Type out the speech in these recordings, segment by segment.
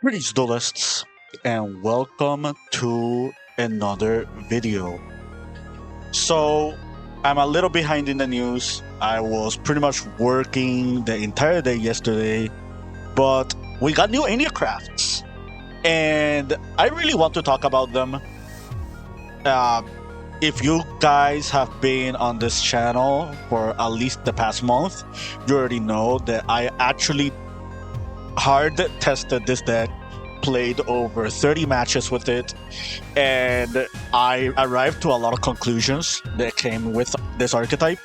Greetings, duelists, and welcome to another video. So, I'm a little behind in the news. I was pretty much working the entire day yesterday, but we got new India crafts, and I really want to talk about them. Uh, if you guys have been on this channel for at least the past month, you already know that I actually hard tested this deck, played over 30 matches with it, and I arrived to a lot of conclusions that came with this archetype.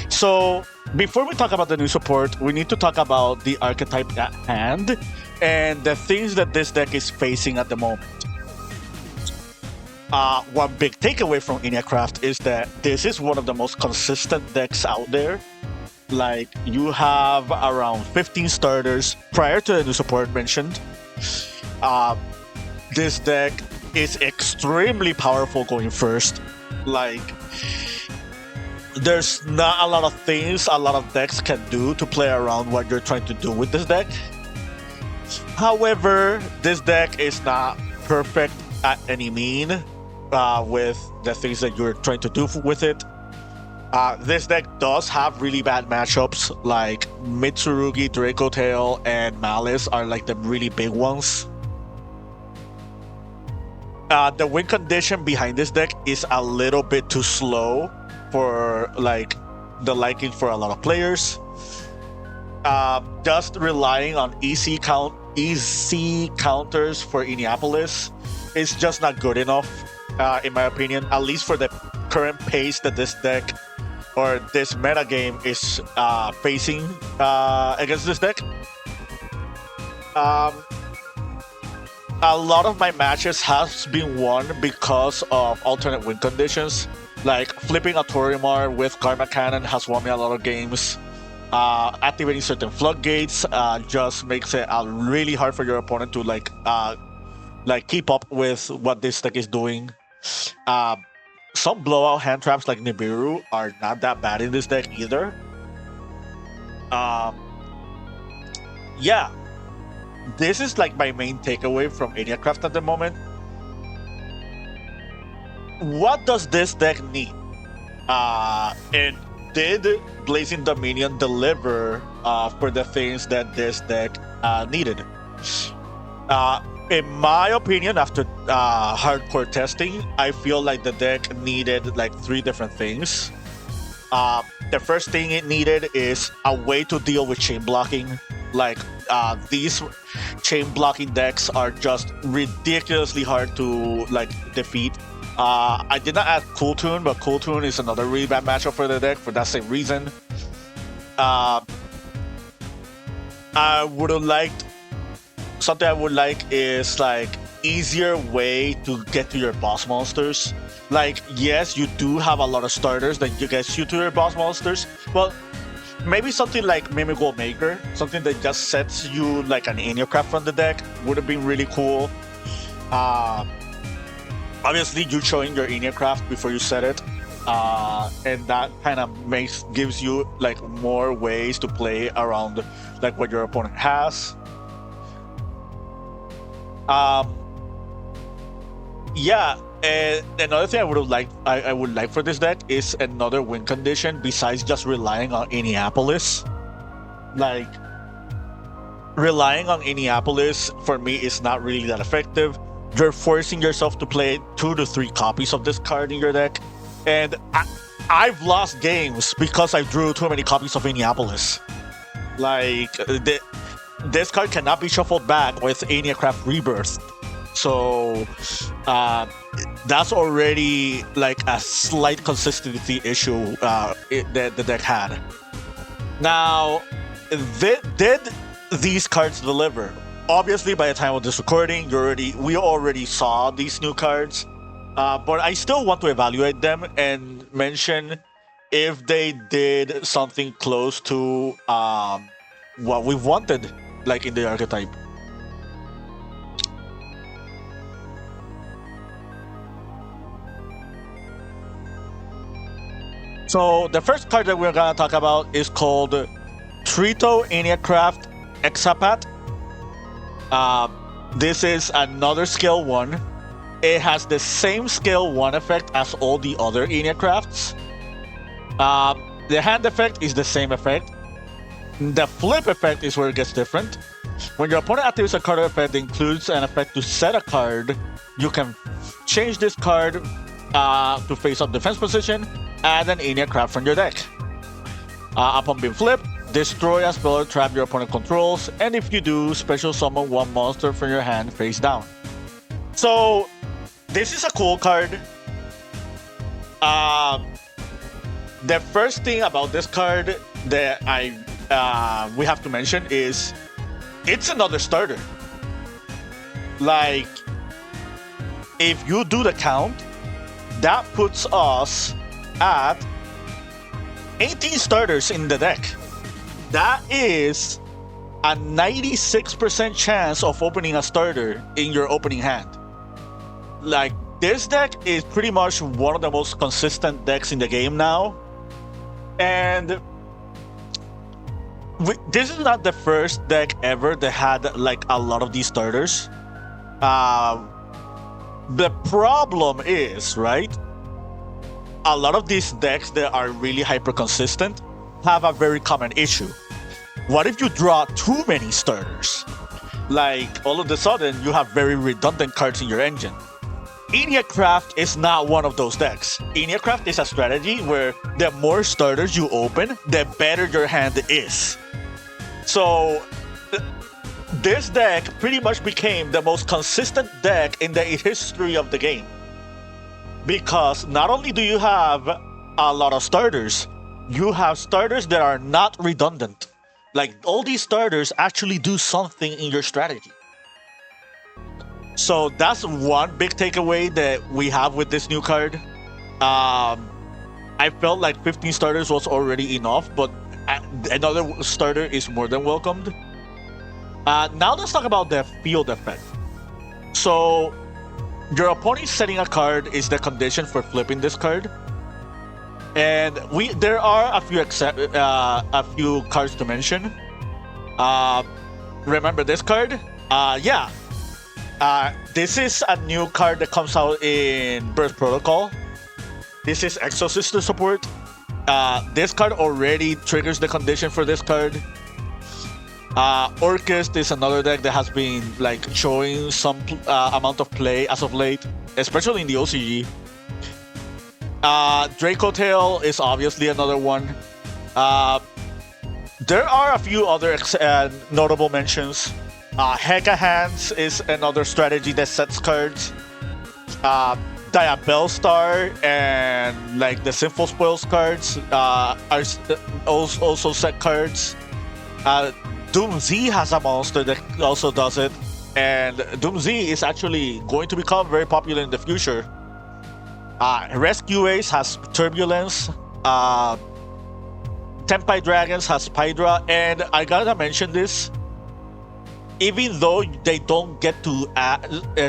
So before we talk about the new support, we need to talk about the archetype at hand and the things that this deck is facing at the moment. One big takeaway from Craft is that this is one of the most consistent decks out there. Like, you have around 15 starters prior to the new support mentioned. This deck is extremely powerful going first. Like, there's not a lot of things a lot of decks can do to play around what you're trying to do with this deck. However, this deck is not perfect at any mean with the things that you're trying to do with it. This deck does have really bad matchups, like Mitsurugi, Draco Tail, and Malice are like the really big ones. The win condition behind this deck is a little bit too slow for like the liking for a lot of players. Just relying on easy counters for Indianapolis is just not good enough, in my opinion, at least for the current pace that this deck or this meta game is facing against this deck. A lot of my matches has been won because of alternate win conditions. Like flipping a Torimar with Karma Cannon has won me a lot of games. Activating certain floodgates just makes it really hard for your opponent to like keep up with what this deck is doing. Some blowout hand traps like Nibiru are not that bad in this deck either. Yeah, this is like my main takeaway from Craft at the moment. What does this deck need? And did Blazing Dominion deliver for the things that this deck needed? In my opinion, after hardcore testing, I feel like the deck needed like 3 different things. The first thing it needed is a way to deal with chain blocking. Like, these chain blocking decks are just ridiculously hard to like defeat. I did not add Cool Tune, but Cool Tune is another really bad matchup for the deck for that same reason. I would have liked something I would like is like easier way to get to your boss monsters. Like, yes, you do have a lot of starters that you get you to your boss monsters, but maybe something like Mimical Maker, something that just sets you like an Craft from the deck would have been really cool. Obviously, you showing your Craft before you set it, and that kind of gives you like more ways to play around like what your opponent has. Yeah, and another thing I would like for this deck is another win condition besides just relying on Indianapolis. Like, relying on Indianapolis for me is not really that effective. You're forcing yourself to play 2 to 3 copies of this card in your deck, and I've lost games because I drew too many copies of Indianapolis. Like, this card cannot be shuffled back with Craft Rebirth. So that's already like a slight consistency issue that the deck had. Now, did these cards deliver? Obviously, by the time of this recording, we already saw these new cards, but I still want to evaluate them and mention if they did something close to what we wanted, like in the archetype. So the first card that we're gonna talk about is called Trito Craft Exapat. Uh, this is another skill 1. It has the same skill 1 effect as all the other Enya crafts. The hand effect is the same effect. The flip effect is where it gets different. When your opponent activates a card effect that includes an effect to set a card, you can change this card to face up defense position, add an Enya craft from your deck. Upon being flipped, destroy a spell or trap your opponent controls, and if you do, special summon one monster from your hand face down. So, this is a cool card. The first thing about this card that we have to mention is it's another starter. Like, if you do the count, that puts us at 18 starters in the deck. That is a 96% chance of opening a starter in your opening hand. Like, this deck is pretty much one of the most consistent decks in the game now. And this is not the first deck ever that had like a lot of these starters. The problem is, right? A lot of these decks that are really hyper consistent have a very common issue. What if you draw too many starters? Like, all of a sudden, you have very redundant cards in your engine. Enya Craft is not one of those decks. Enya Craft is a strategy where the more starters you open, the better your hand is. So, this deck pretty much became the most consistent deck in the history of the game. Because not only do you have a lot of starters, you have starters that are not redundant. Like, all these starters actually do something in your strategy. So that's one big takeaway that we have with this new card. I felt like 15 starters was already enough, but another starter is more than welcomed. Now let's talk about the field effect. So your opponent setting a card is the condition for flipping this card. And there are a few cards to mention. Remember this card? This is a new card that comes out in Birth Protocol. This is Exosister support. This card already triggers the condition for this card. Orchest is another deck that has been like showing some amount of play as of late, especially in the OCG. Draco Tail is obviously another one. There are a few other notable mentions. Heka Hands is another strategy that sets cards. Diabell Star and like the Sinful Spoils cards are also set cards. Doom Z has a monster that also does it, and Doom Z is actually going to become very popular in the future. Rescue Ace has Turbulence. Tenpai Dragons has Pydra, and I gotta mention this. Even though they don't get to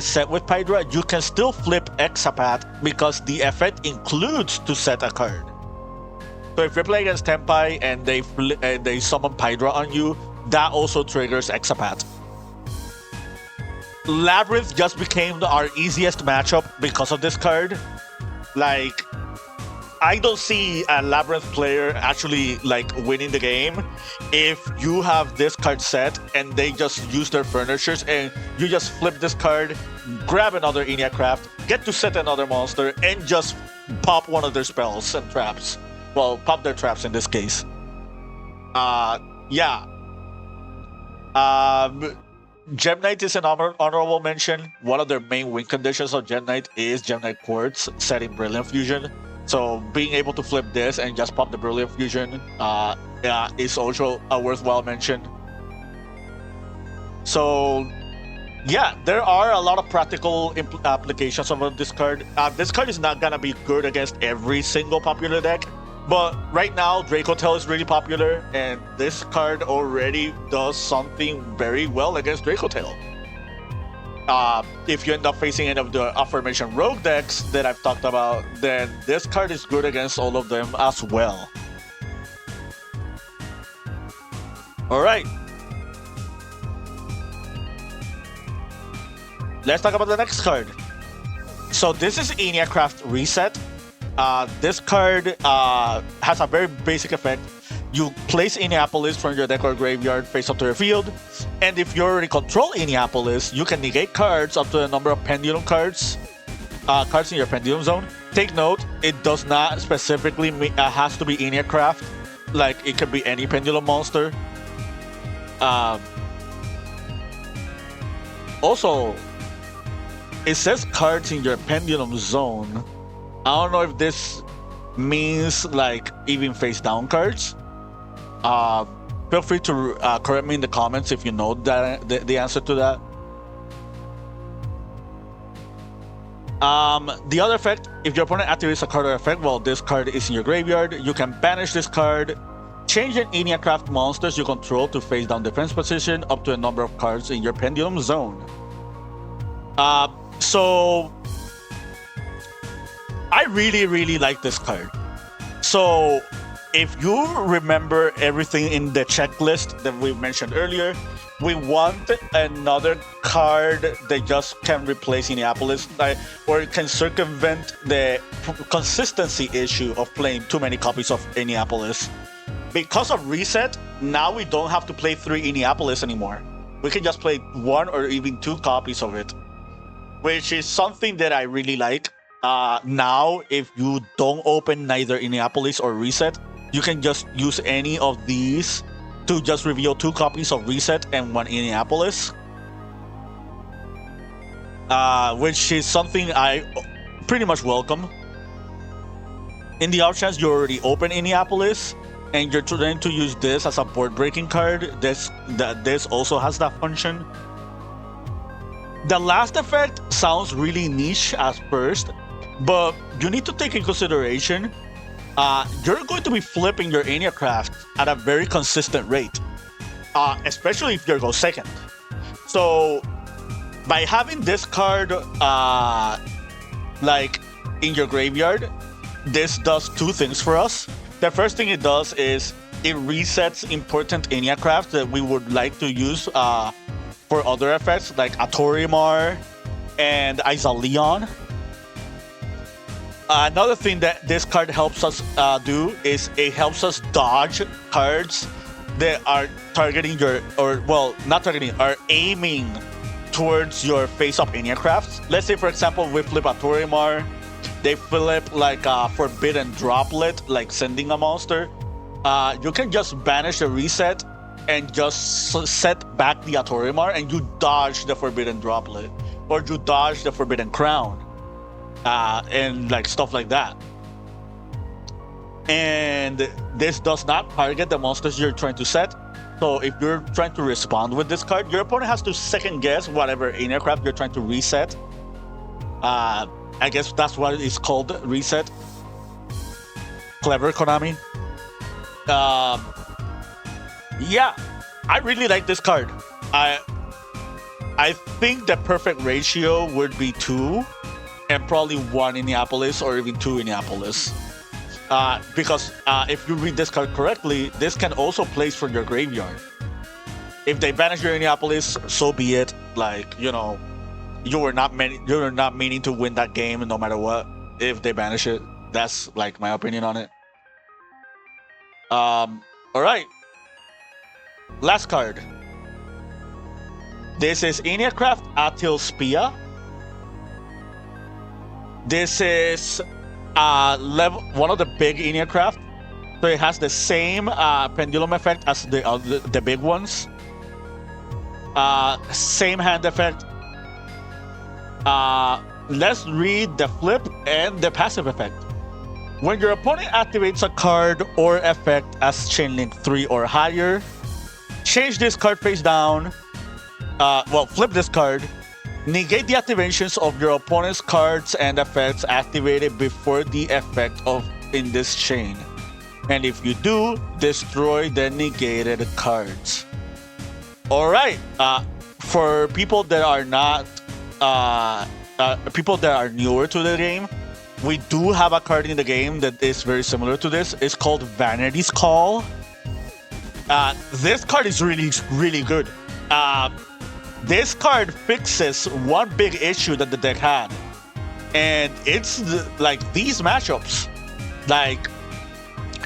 set with Pydra, you can still flip Exapath because the effect includes to set a card. So if you're playing against Tenpai and they summon Pydra on you, that also triggers Exapath. Labyrinth just became our easiest matchup because of this card. Like, I don't see a Labyrinth player actually like winning the game if you have this card set and they just use their furnitures and you just flip this card, grab another Enya Craft, get to set another monster, and just pop one of their spells and traps. Well, pop their traps in this case. Gem Knight is an honorable mention. One of their main win conditions of Gem Knight is Gem Knight Quartz setting Brilliant Fusion. So being able to flip this and just pop the Brilliant Fusion is also a worthwhile mention. So yeah, there are a lot of practical applications of this card. This card is not gonna be good against every single popular deck, but right now Draco Tail is really popular, and this card already does something very well against Draco Tail. If you end up facing any of the aforementioned rogue decks that I've talked about, then this card is good against all of them as well. Alright. let's talk about the next card. So this is Eniacraft Reset. This card has a very basic effect. You place Enneapolis from your deck or graveyard face up to your field, and if you already control Enneapolis, you can negate cards up to the number of Pendulum cards in your Pendulum zone. Take note, it does not specifically has to be Eniacraft. Like, it could be any Pendulum monster. Also, it says cards in your Pendulum zone. I don't know if this means like even face down cards. Feel free to correct me in the comments if you know that the answer to that. The other effect, if your opponent activates a card or effect while this card is in your graveyard, you can banish this card, change an Eniacraft monsters you control to face down defense position up to a number of cards in your Pendulum zone. So I really like this card. So if you remember everything in the checklist that we mentioned earlier, we want another card that just can replace Enneapolis, or can circumvent the consistency issue of playing too many copies of Enneapolis. Because of Reset, now we don't have to play 3 Enneapolis anymore. We can just play 1 or even 2 copies of it, which is something that I really like. Now, if you don't open neither Enneapolis or Reset, you can just use any of these to just reveal 2 copies of Reset and 1 Enneapolis. Which is something I pretty much welcome. In the off chance you already open Enneapolis and you're trying to use this as a board breaking card, this also has that function. The last effect sounds really niche at first, but you need to take in consideration you're going to be flipping your Eniacraft at a very consistent rate, especially if you go second. So by having this card like in your graveyard, this does 2 things for us. The first thing it does is it resets important Eniacraft that we would like to use for other effects like Atorimar and Izaleon. Another thing that this card helps us do is it helps us dodge cards that are targeting are aiming towards your face-up Eniacrafts. Let's say, for example, we flip a Torimar, they flip like a Forbidden Droplet, like sending a monster. You can just banish the Reset and just set back the Atorimar, and you dodge the Forbidden Droplet, or you dodge the Forbidden Crown. And like stuff like that. And this does not target the monsters you're trying to set. So if you're trying to respond with this card, your opponent has to second guess whatever Eniacraft you're trying to reset. I guess that's what it's called, Reset. Clever, Konami. Yeah, I really like this card. I think the perfect ratio would be 2. And probably 1 Enneapolis or even 2 Enneapolis. Because if you read this card correctly, this can also place from your graveyard. If they banish your Enneapolis, so be it. Like, you know, you're not meaning to win that game no matter what. If they banish it, that's like my opinion on it. Alright. Last card. This is Eniacraft Atilspia. This is one of the big Eniacraft, so it has the same pendulum effect as the big ones. Same hand effect. Let's read the flip and the passive effect. When your opponent activates a card or effect as chain link 3 or higher, change this card face down. Flip this card. Negate the activations of your opponent's cards and effects activated before the effect in this chain. And if you do, destroy the negated cards. Alright, for people that are not people that are newer to the game, we do have a card in the game that is very similar to this. It's called Vanity's Call. This card is really good. This card fixes one big issue that the deck had, and it's like these matchups. Like,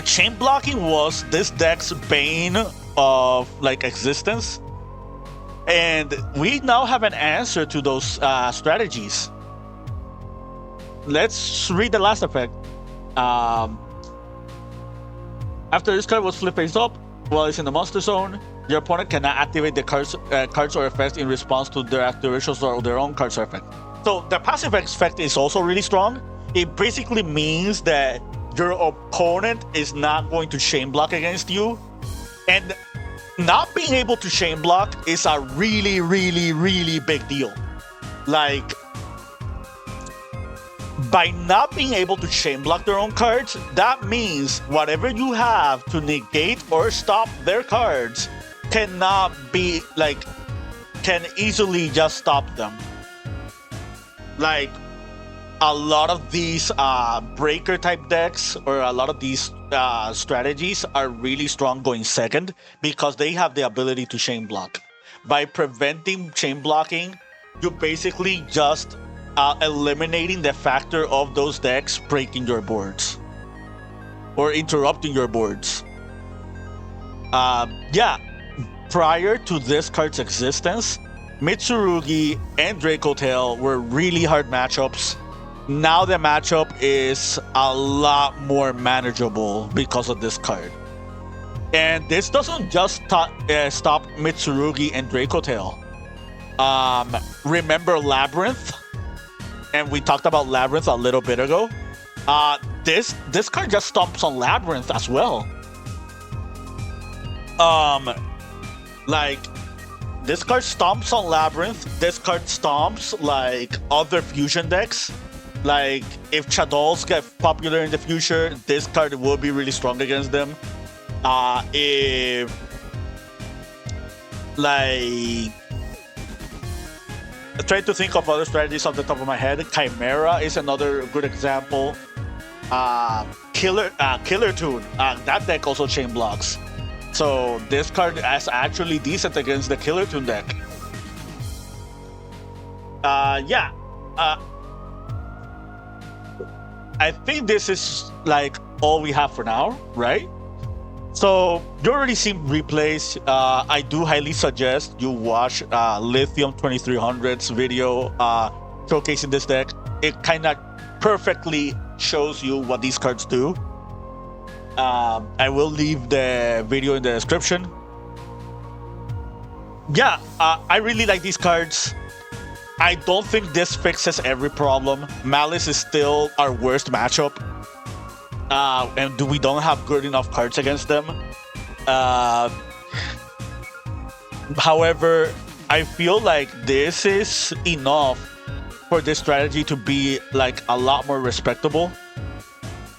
chain blocking was this deck's bane of like existence, and we now have an answer to those strategies. Let's read the last effect. After this card was flipped face up while it's in the monster zone, your opponent cannot activate the cards or effects in response to their activations or their own cards or effect. So the passive effect is also really strong. It basically means that your opponent is not going to chain block against you, and not being able to chain block is a really, really, really big deal. Like, by not being able to chain block their own cards, that means whatever you have to negate or stop their cards cannot be like, can easily just stop them. Like, a lot of these breaker type decks or a lot of these strategies are really strong going second because they have the ability to chain block. By preventing chain blocking, you basically just eliminating the factor of those decks breaking your boards or interrupting your boards. Yeah, prior to this card's existence, Mitsurugi and Dracotail were really hard matchups. Now the matchup is a lot more manageable because of this card. And this doesn't just stop Mitsurugi and Dracotail. Remember Labyrinth? And we talked about Labyrinth a little bit ago. This card just stomps on Labyrinth as well. Like, this card stomps on Labyrinth. This card stomps like other fusion decks. Like, if Chadols get popular in the future, this card will be really strong against them. If like, I try to think of other strategies off the top of my head. Chimera is another good example. Killer Tune. That deck also chain blocks. So this card is actually decent against the Killer Tune deck. Yeah. I think this is like all we have for now, right? So you already seen replays. I do highly suggest you watch Lithium 2300's video showcasing this deck. It kind of perfectly shows you what these cards do. I will leave the video in the description. Yeah, I really like these cards. I don't think this fixes every problem. Malice is still our worst matchup. And we don't have good enough cards against them. However, I feel like this is enough for this strategy to be like a lot more respectable.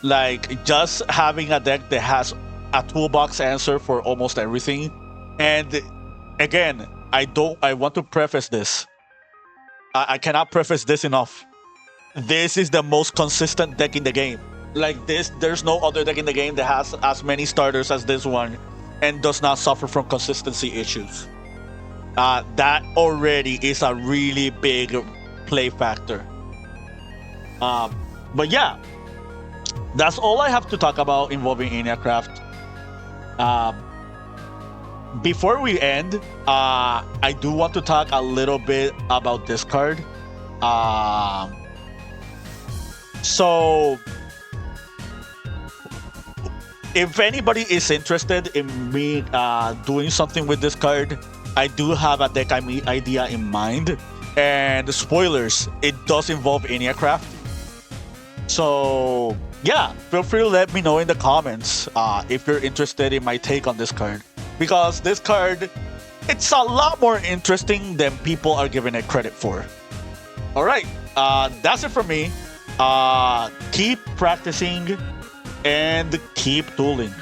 Like, just having a deck that has a toolbox answer for almost everything. And again, I want to preface this. I cannot preface this enough. This is the most consistent deck in the game. Like this, there's no other deck in the game that has as many starters as this one and does not suffer from consistency issues. That already is a really big play factor. But yeah, that's all I have to talk about involving Eniacraft. Before we end, I do want to talk a little bit about this card. So, if anybody is interested in me doing something with this card, I do have a deck idea in mind. And spoilers, it does involve Eniacraft. So, yeah, feel free to let me know in the comments if you're interested in my take on this card. Because this card, it's a lot more interesting than people are giving it credit for. Alright, that's it from me. Keep practicing and keep dueling.